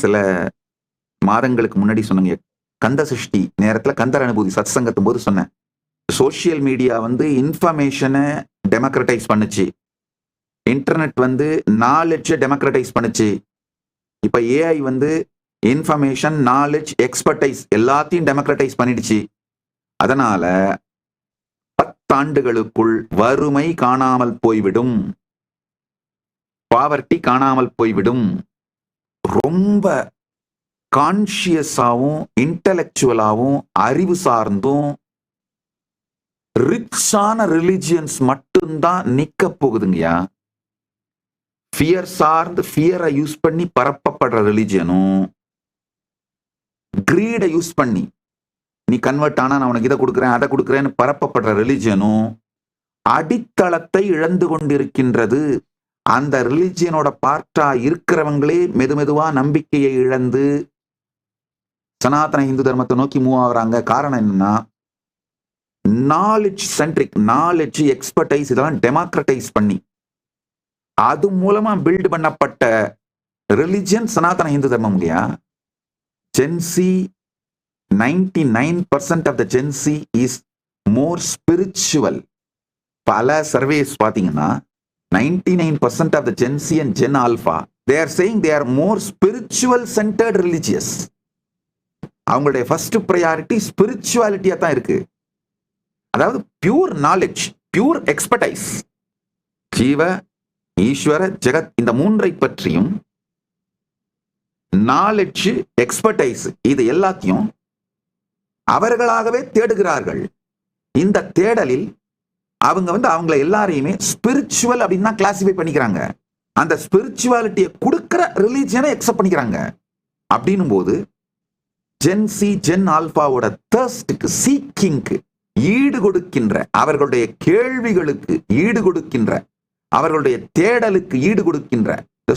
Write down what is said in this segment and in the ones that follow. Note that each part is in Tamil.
சில மாதங்களுக்கு முன்னாடி சொன்னீங்க, கந்த சஷ்டி நேரத்துல கந்தர் அனுபூதி சத்சங்கத்தும் போது சொன்னேன், சோசியல் மீடியா இன்ஃபர்மேஷனை டெமோக்ரட்டைஸ் பண்ணுச்சு, இன்டர்நெட் நாலேஜ் டெமோக்ரட்டைஸ் பண்ணுச்சு. இப்ப ஏஐ இன்ஃபர்மேஷன், நாலேஜ், எக்ஸ்பர்டைஸ் எல்லாத்தையும் டெமோக்ரட்டைஸ் பண்ணிடுச்சு. அதனால 10 ஆண்டுகளுக்குள் வறுமை காணாமல் போய்விடும், பாவர்ட்டி காணாமல் போய்விடும். ரொம்ப கான்சியஸாவும் இன்டலெக்சுவலாவும் அறிவு சார்ந்தும் ரிச்சான ரிலிஜியன்ஸ் மட்டும்தான் நிக்க போகுதுங்கய்யா. ஃபியர் சார்ந்து ஃபியரை யூஸ் பண்ணி பரப்பப்படுற ரிலிஜியனும், கிரீடை யூஸ் பண்ணி நீ கன்வெர்ட் ஆனா நான் உனக்கு இதை கொடுக்குறேன் அதை கொடுக்குறேன்னு பரப்பப்படுற ரிலிஜியனும் அடித்தளத்தை இழந்து கொண்டிருக்கின்றது. அந்த ரிலிஜியனோட பார்ட்டா இருக்கிறவங்களே மெதுவா நம்பிக்கையை இழந்து சனாதன இந்து தர்மத்தை நோக்கி மூவ் ஆகுறாங்க. காரணம் என்னன்னா, நாலேஜ் சென்ட்ரிக், நாலேஜ், எக்ஸ்பர்டைஸ் இதெல்லாம் டெமோக்ரட்டைஸ் பண்ணி அது மூலமா பில்ட் பண்ணப்பட்ட ரிலிஜியன் சனாதன இந்து தர்மம் இல்லையா. Gen Z 99% of the gen Z is more spiritual. பல சர்வேஸ் பாத்தீங்கன்னா 99% of the Gen Z and Gen Alpha, they are saying they are more spiritual centered religious. அவங்களுடைய ஃபர்ஸ்ட் ப்ரையாரிட்டி ஸ்பிரிச்சுவாலிட்டியா தான் இருக்கு. அதாவது பியூர் நாலேஜ், பியூர் எக்ஸ்பர்டைஸ், ஜீவ ஈஸ்வர ஜெகத் இந்த மூன்றை பற்றியும் நாலேஜ், எக்ஸ்பர்டைஸ் இது எல்லாத்தையும் அவர்களாகவே தேடுகிறார்கள். இந்த தேடலில் அவங்க அவங்கள எல்லாரையுமே ஸ்பிரிச்சுவல் அப்படின்னு தான் கிளாசிஃபை பண்ணிக்கிறாங்க. அந்த ஸ்பிரிச்சுவாலிட்டியை கொடுக்கிற ரிலீஜியனை அக்செப்ட் பண்ணிக்கிறாங்க. அப்படின்னும் போது ஜென்சி, ஜென் ஆல்பாவோட தர்ஸ்டுக்கு, சீக்கிங்க்கு ஈடு கொடுக்கின்ற, அவர்களுடைய கேள்விகளுக்கு ஈடு கொடுக்கின்ற, அவர்களுடைய தேடலுக்கு ஈடு கொடுக்கின்ற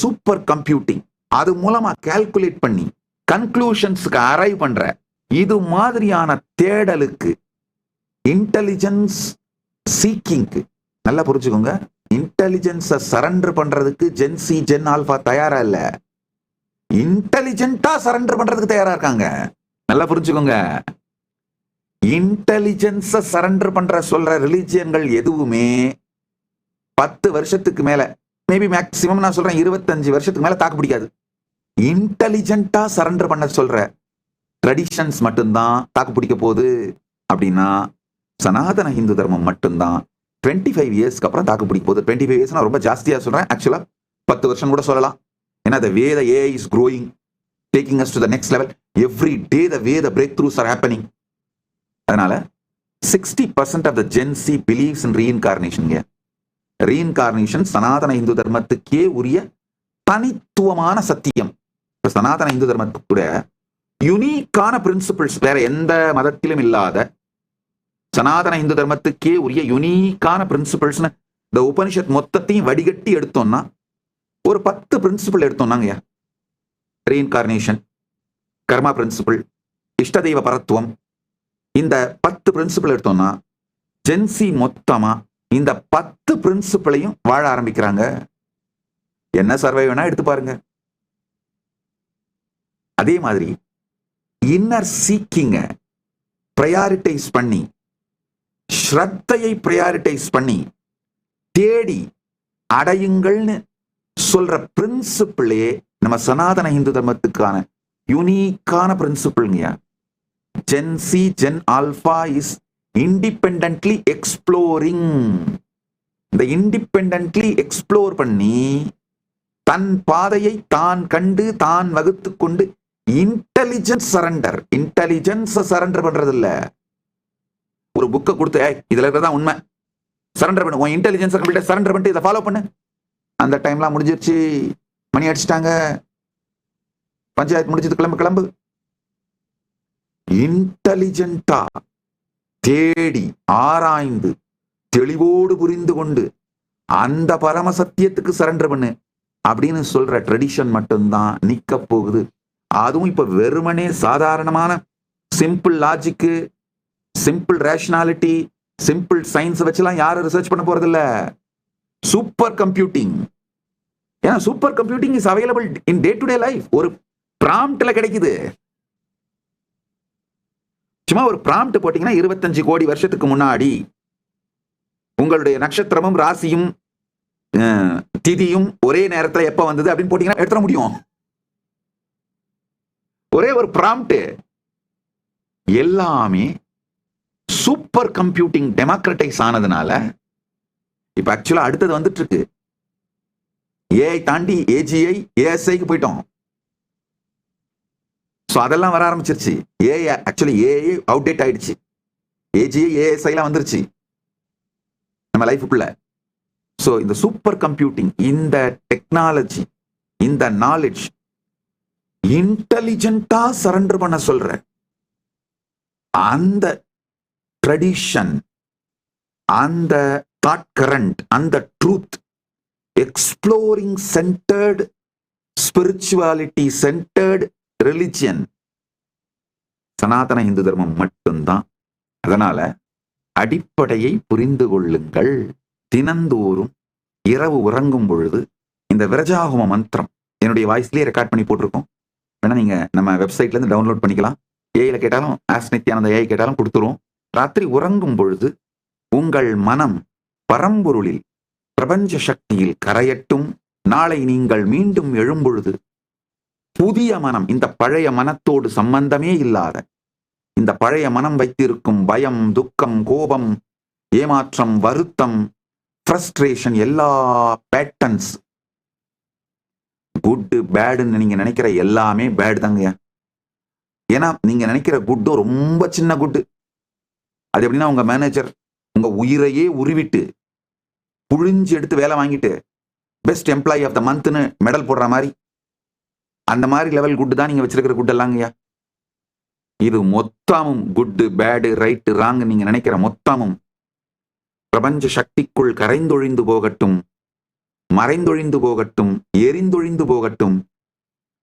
சூப்பர் கம்ப்யூட்டிங், அது மூலமா கால்குலேட் பண்ணி கன்க்ளூஷன்ஸ்க்கு அரைவ் பண்ற இது மாதிரியான தேடலுக்கு, இன்டெலிஜென்ஸ் சீக்கிங்க்கு, நல்லா புரிஞ்சுக்கோங்க, இன்டெலிஜென்ஸை சரண்டர் பண்றதுக்கு ஜென்சி, ஜென் ஆல்பா தயாரா இல்ல, இன்டெலிஜென்ட்டா சரண்டர் பண்றதுக்கு தயாரா இருக்காங்க. நல்லா புரிஞ்சுக்கோங்க. இன்டெலிஜென்ஸை சரண்டர் பண்ற சொல்ற ரிலிஜியன்கள் எதுவுமே 10 வருஷத்துக்கு மேல, மேபி மேக்சிமம் நான் சொல்றேன் 25 வருஷத்துக்கு மேல தாக்கு பிடிக்காது. இன்டெலிஜென்ட்டா சரண்டர் பண்ண சொல்ற ட்ரெடிஷன்ஸ் மட்டும்தான் தாக்கு பிடிக்க போகுது. அப்படின்னா சனாதன இந்து தர்மம் மட்டும்தான் 25 இயர்ஸ்க்கு அப்புறம் தாக்கு பிடிக்க போகுது. 25 இயர்ஸ் நான் ரொம்ப ஜாஸ்தியா சொல்றேன், ஆக்சுவலா 10 வருஷம் கூட சொல்லலாம். ஏன்னா the way the AI is growing, taking us to the next level, every day the way the breakthroughs are happening. அதனால 60% of the Gen Z believes in reincarnation. Reincarnation Sanatana Hindu தர்மத்துக்கே உரிய தனித்துவமான சத்தியம். சனாதன இந்து தர்மத்துக்கு கூட யுனிக்கான பிரின்சிபிள்ஸ் வேற எந்த மதத்திலும் இல்லாத, சனாதன இந்து தர்மத்துக்கே உரிய யுனிக்கான பிரின்சிபிள்ஸ் இந்த உபனிஷத் மொத்தத்தையும் வடிகட்டி எடுத்தோம்னா ஒரு 10 பிரின்சிபிள் எடுத்தோம்னாங்க. ரீஇன்கார்னேஷன், கர்மா பிரின்சிபிள், இஷ்ட தெய்வ பரத்துவம், இந்த 10 பிரின்சிபிள் எடுத்தோம்னா ஜென்சி மொத்தமா இந்த 10 பிரின்சிபிளையும் வாழ ஆரம்பிக்கிறாங்க. என்ன சர்வே வேணா எடுத்து பாருங்க. அதே மாதிரி இன்னர் சீக்கிங்க பிரையாரிட்டைஸ் பண்ணி, ஸ்ரத்தையை பிரையாரிட்டைஸ் பண்ணி தேடி அடையுங்கள்னு சொல்ற பிரின்சிபிளே நம்ம சனாதன இந்து தர்மத்துக்கான யூனிக்கான பிரின்சிபிள்ங்க. Gen Z, Gen Alpha is independently exploring. இந்த இண்டிபெண்டன்ட்லி எக்ஸ்ப்ளோர் பண்ணி தன் பாதையை தான் கண்டு தான் வகுத்து கொண்டு இன்டெலிஜென்ஸ் சரண்டர், இன்டெலிஜென்ஸ் சரண்டர் பண்றது இல்ல. ஒரு புக்கை கொடுத்து இதுல இருக்கிறதா உண்மை, சரண்டர் பண்ணு, உன் இன்டெலிஜென்ஸ் கம்ப்ளீட்டா சரண்டர் பண்ணிட்டு இதை ஃபாலோ பண்ணு. அந்த டைம்லாம் முடிஞ்சிருச்சு, மணி அடிச்சிட்டாங்க, பஞ்சாயத்து முடிஞ்சது, கிளம்பு கிளம்பு. இன்டெலிஜென்ட்டா தேடி ஆராய்ந்து தெளிவோடு புரிந்து கொண்டு அந்த பரம சத்தியத்துக்கு சரண்டர் பண்ணு அப்படின்னு சொல்ற ட்ரெடிஷன் மட்டும்தான் நிக்க போகுது. அதுவும் இப்ப வெறுமனே சாதாரணமான simple logic, simple rationality, simple science வச்சுலாம் யாரும் ரிசர்ச் பண்ண போறது இல்ல. சூப்பர் கம்ப்யூட்டிங், ஏன்னா super computing is available in day to day life. ஒரு பிராம்ப்ட்ல கிடைக்குது. சும்மா ஒரு பிராம்ப்ட் போட்டீங்கன்னா 25 கோடி வருஷத்துக்கு முன்னாடி உங்களுடைய நட்சத்திரமும் ராசியும் திதியும் ஒரே நேரத்தில் எப்ப வந்தது அப்படின்னு போட்டீங்கன்னா எடுத்துட முடியும். ஒரே ஒரு பிராம்ப்ட். எல்லாமே சூப்பர் கம்ப்யூட்டிங் டெமோக்ரட்டைஸ் ஆனதுனால இப்ப ஆக்சுவலா அடுத்தது வந்துட்டு இருக்கு. ஏஐ தாண்டி ஏஜிஐ ஏஎஸ்ஐக்கு போயிட்டோம். அதெல்லாம் வர ஆரம்பிச்சிருச்சு. ஏஐ ஆக்சுவலி ஏஐ அவுடேட் ஆயிடுச்சு. ஏஜிஐ ஏஎஸ்ஐ எல்லாம் வந்துருச்சு நம்ம லைஃபுக்குள்ள. சோ இந்த சூப்பர் கம்ப்யூட்டிங், இந்த டெக்னாலஜி, இந்த நாலேஜ் இன்டெலிஜென்ட்டா சரண்டர் பண்ண சொல்ற அந்த ட்ரெடிஷன், அந்த தாட் கரண்ட், அந்த truth, exploring centred, spirituality centred religion Sanatana Hindu தர்மம் மட்டும்தான். அதனால அடிப்படையை புரிந்து கொள்ளுங்கள். தினந்தோறும் இரவு உறங்கும் பொழுது இந்த விரஜாகும மந்திரம் என்னுடைய வாய்ஸ்லயே ரெக்கார்ட் பண்ணி போட்டிருக்கோம். வேணா நீங்க நம்ம வெப்சைட்ல இருந்து டவுன்லோட் பண்ணிக்கலாம். ஏஐல கேட்டாலும் ஆஸ் நித்யானந்த ஏஐ கேட்டாலும் கொடுத்துருவோம். ராத்திரி உறங்கும் பொழுது உங்கள் மனம் பரம்பொருளில் பிரபஞ்ச சக்தியில் கரையட்டும். நாளை நீங்கள் மீண்டும் எழும்பொழுது புதிய மனம், இந்த பழைய மனத்தோடு சம்பந்தமே இல்லாத, இந்த பழைய மனம் வைத்திருக்கும் பயம், துக்கம், கோபம், ஏமாற்றம், வருத்தம், ஃப்ரஸ்ட்ரேஷன், எல்லா பேட்டர்ன்ஸ், குட் பேடுன்னு நீங்க நினைக்கிற எல்லாமே பேடு தாங்க. ஏன்னா நீங்க நினைக்கிற குட்டும் ரொம்ப சின்ன குட்டு. அது எப்படின்னா உங்க மேனேஜர் உங்க உயிரையே உருவிட்டு புழிஞ்சு எடுத்து வேலை வாங்கிட்டு பெஸ்ட் எம்ப்ளாயி ஆஃப் த மந்த்னு மெடல் போடுற மாதிரி, அந்த மாதிரி லெவல் குட்டு தான் நீங்க வச்சிருக்கிற குட் எல்லாங்கய்யா. இது மொத்தமும் குட்டு பேடு ரைட்டு ராங் நீங்க நினைக்கிற மொத்தமும் பிரபஞ்ச சக்திக்குள் கரைந்தொழிந்து போகட்டும், மறைந்தொழிந்து போகட்டும், எரிந்தொழிந்து போகட்டும்.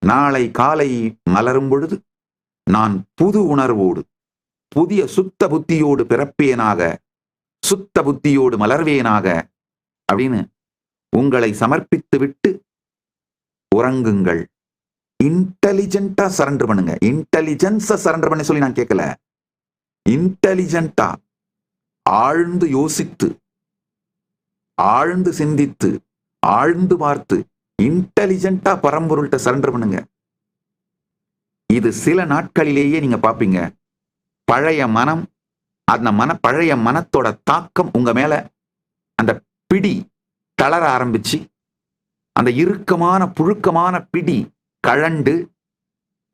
நாளை காலை மலரும் பொழுது நான் புது உணர்வோடு புதிய சுத்த புத்தியோடு பிறப்பேனாக, சுத்த புத்தியோடு மலர்வேனாக அப்படின்னு உங்களை சமர்ப்பித்து விட்டு உறங்குங்கள். இன்டெலிஜென்ட்டா சரண்டர் பண்ணுங்க. இன்டெலிஜென்ஸ சரண்டர் பண்ண சொல்லி நான் கேட்கல. இன்டெலிஜென்ட்டா ஆழ்ந்து யோசித்து, ஆழ்ந்து சிந்தித்து, ஆழ்ந்து பார்த்து இன்டெலிஜென்ட்டா பரம்பொருள்கிட்ட சரண்டர் பண்ணுங்க. இது சில நாட்களிலேயே நீங்க பாப்பீங்க. பழைய மனம், அந்த பழைய மனத்தோட தாக்கம் உங்க மேல, அந்த பிடி தளர ஆரம்பிச்சு, அந்த இறுக்கமான புழுக்கமான பிடி கழண்டு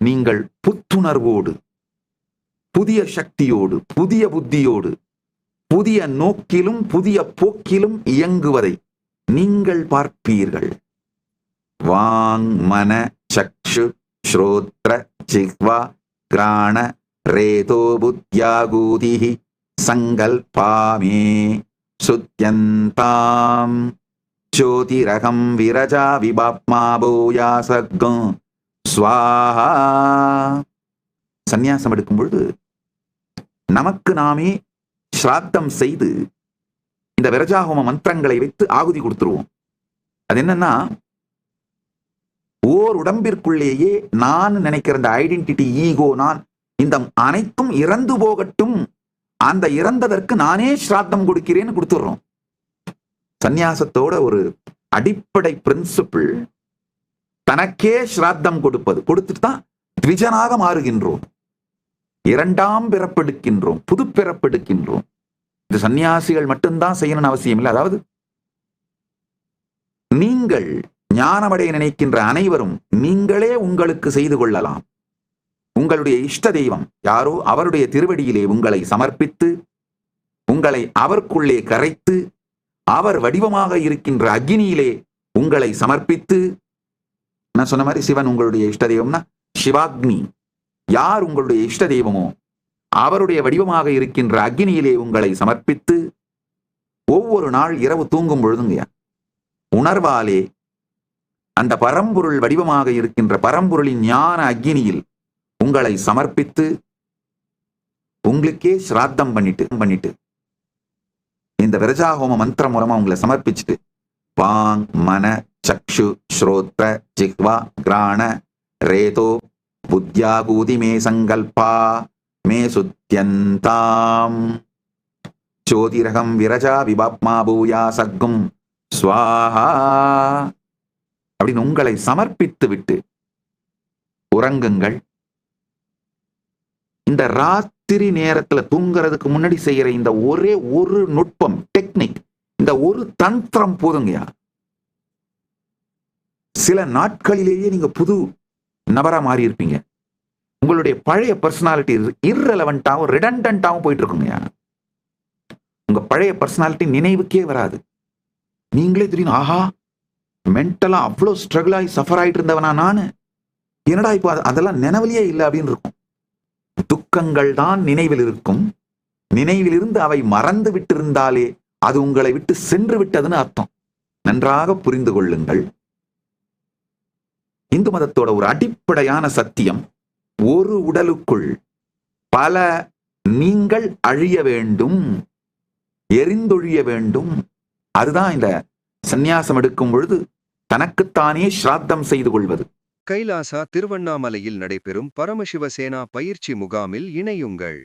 நீங்கள் புத்துணர்வோடு, புதிய சக்தியோடு, புதிய புத்தியோடு, புதிய நோக்கிலும் புதிய போக்கிலும் இயங்குவதை நீங்கள் பார்ப்பீர்கள். வாங் மன சக்ஷு ஸ்ரோத்ர ஜிஹ்வா கிராண ரேதோ புத்யாகூதிஹி சங்கல்பாமே சுத்யந்தாம் ஜோதிரகம் விரஜா விபாப்மா பூயாசகம் ஸ்வாஹா. சந்நியாசம் எடுக்கும் பொழுது நமக்கு நாமே ஸ்ராத்தம் செய்து இந்த விரஜாஹோம மந்திரங்களை வைத்து ஆகுதி கொடுத்துருவோம். அது என்னன்னா, ஓர் உடம்பிற்குள்ளேயே நான் நினைக்கிற இந்த ஐடென்டிட்டி, ஈகோ, நான், இந்த அனைத்தும் இறந்து போகட்டும், அந்த இறந்ததற்கு நானே ஸ்ராத்தம் கொடுக்கிறேன்னு கொடுத்துடுறோம். சந்நியாசத்தோட ஒரு அடிப்படை பிரின்சிபிள் தனக்கே ஸ்ராத்தம் கொடுப்பது. கொடுத்துட்டு தான் த்விஜனாக மாறுகின்றோம், இரண்டாம் பிறப்பெடுக்கின்றோம், புது பிறப்பெடுக்கின்றோம். இது சன்னியாசிகள் மட்டும்தான் செய்யணும்னு அவசியம் இல்லை. அதாவது நீங்கள் ஞானமடைய நினைக்கின்ற அனைவரும் நீங்களே உங்களுக்கு செய்து கொள்ளலாம். உங்களுடைய இஷ்ட தெய்வம் யாரோ அவருடைய திருவடியிலே உங்களை சமர்ப்பித்து, உங்களை அவருக்குள்ளே கரைத்து, அவர் வடிவமாக இருக்கின்ற அக்னியிலே உங்களை சமர்ப்பித்து, நான் சொன்ன மாதிரி சிவன் உங்களுடைய இஷ்ட தெய்வம்னா சிவாக்னி, யார் உங்களுடைய இஷ்ட தெய்வமோ அவருடைய வடிவமாக இருக்கின்ற அக்னியிலே உங்களை சமர்ப்பித்து, ஒவ்வொரு நாள் இரவு தூங்கும் பொழுதுங்க உணர்வாலே அந்த பரம்பொருள் வடிவமாக இருக்கின்ற பரம்பொருளின் ஞான அக்னியில் உங்களை சமர்ப்பித்து, உங்களுக்கே ஸ்ராத்தம் பண்ணிட்டு இந்த விரஜாஹோம மந்திரம் மூலமா உங்களை சமர்ப்பிச்சுட்டு, வாங் மன சக்ஷு ஸ்ரோத்ர ஜிஹ்வா கிராண ரேதோ புத்யாகூதி மே சங்கல்பா மே சுத்யந்தாம் சோதிரகம் விரஜா விபாப்மா பூயா சர்க்கும் ஸ்வாஹா அப்படின்னு உங்களை சமர்ப்பித்து விட்டு உறங்குங்கள். இந்த ராத்திரி நேரத்துல தூங்குறதுக்கு முன்னாடி செய்யற இந்த ஒரே ஒரு நுட்பம், டெக்னிக், இந்த ஒரு தந்திரம் போதுங்கயா. சில நாட்களிலேயே நீங்க புது நபரா மாறி இருப்பீங்க. உங்களுடைய பழைய பர்சனாலிட்டி இர்ரெலவென்ட்டாவும் ரிடண்டன்ட்டாவும் போயிட்டு இருக்குங்கயா. உங்க பழைய பர்சனாலிட்டி நினைவுக்கே வராது. நீங்களே தெரியும், ஆஹா மென்டலா அவ்வளவு ஸ்ட்ரகிள் ஆகி சஃபர் ஆயிட்டு இருந்தவனா நானு, என்னடா இப்போ அதெல்லாம் நினைவிலேயே இல்லை அப்படின்னு இருக்கும். துக்கங்கள் தான் நினைவில் இருக்கும். நினைவில் இருந்து அவை மறந்து விட்டு இருந்தாலே அது உங்களை விட்டு சென்று விட்டதுன்னு அர்த்தம். நன்றாக புரிந்து கொள்ளுங்கள். இந்து மதத்தோட ஒரு அடிப்படையான சத்தியம், ஒரு உடலுக்குள் பல நீங்கள் அழிய வேண்டும், எரிந்தொழிய வேண்டும். அதுதான் இந்த சந்நியாசம் எடுக்கும் பொழுது தனக்குத்தானே ஸ்ராத்தம் செய்து கொள்வது. கைலாசா திருவண்ணாமலையில் நடைபெறும் பரமசிவசேனா பயிற்சி முகாமில் இணையுங்கள்.